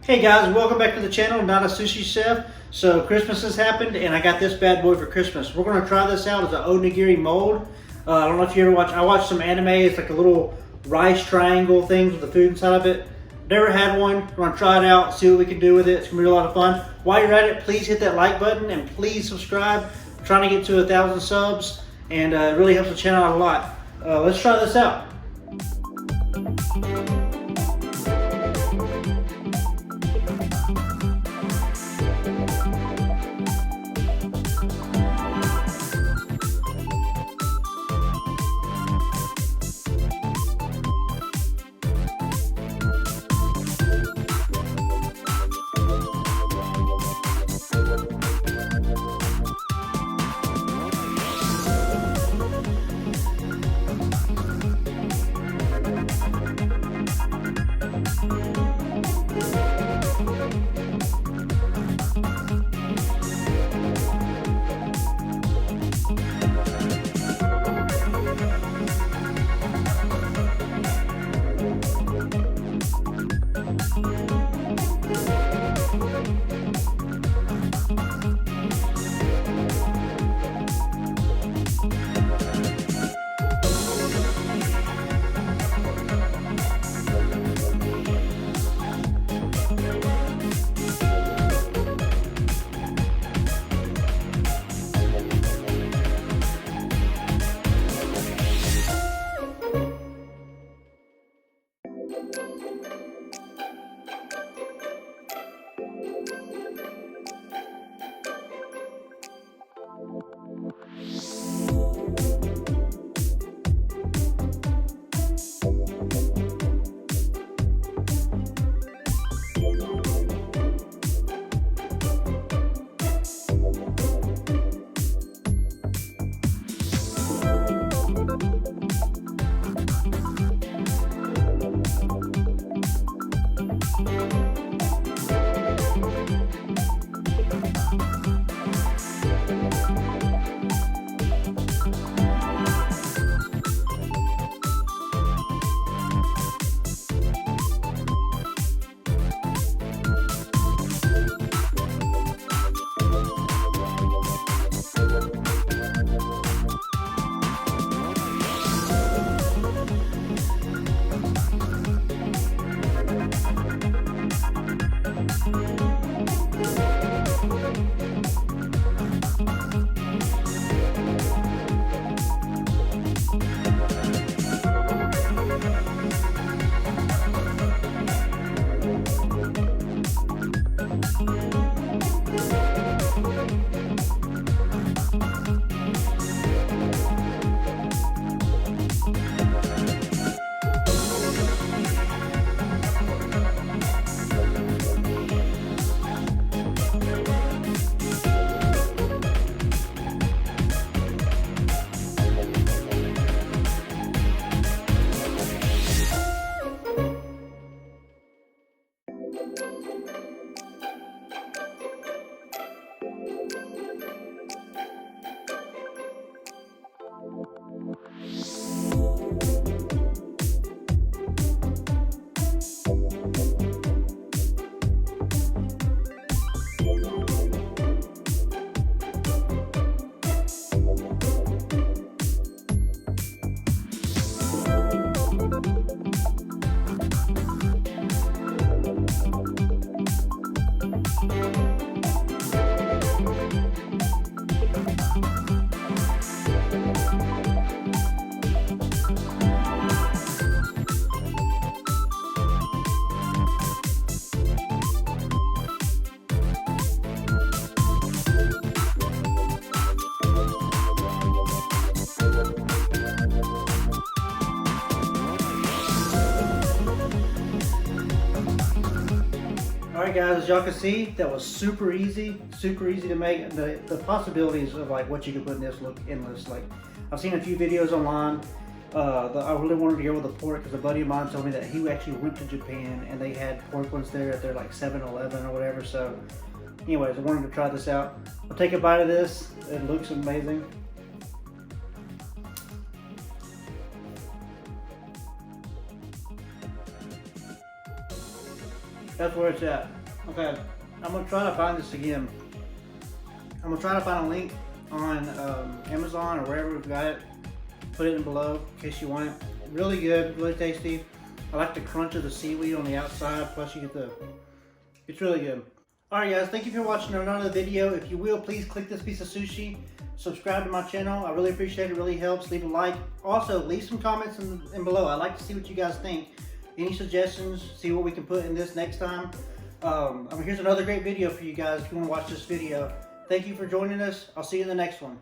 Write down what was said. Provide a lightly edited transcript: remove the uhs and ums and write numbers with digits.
Hey guys, welcome back to the channel. Not a sushi chef. So Christmas has happened and I got this bad boy for Christmas. We're going to try this out as an onigiri mold. I don't know if you ever watch, I watched some anime. It's like a little rice triangle things with the food inside of it. Never had one. We're going to try it out, see what we can do with it. It's going to be a lot of fun. While you're at it, please hit that like button and please subscribe. I'm trying to get to 1,000 subs and it really helps the channel out a lot. Let's try this out. Alright guys, as y'all can see, that was super easy to make. The possibilities of like what you could put in this look endless. Like I've seen a few videos online. I really wanted to go with the pork because a buddy of mine told me that he actually went to Japan and they had pork ones there at their like 7-Eleven or whatever. So anyways, I wanted to try this out. I'll take a bite of this. It looks amazing. That's where it's at. Okay, I'm gonna try to find this again. I'm gonna try to find a link on Amazon or wherever we've got it. Put it in below in case you want it. Really good, really tasty. I like the crunch of the seaweed on the outside, plus you get it's really good. Alright guys, thank you for watching another video. If you will, please click this piece of sushi. Subscribe to my channel. I really appreciate it. It really helps. Leave a like. Also, leave some comments in below. I'd like to see what you guys think. Any suggestions? See what we can put in this next time. Here's another great video for you guys if you want to watch this video. Thank you for joining us. I'll see you in the next one.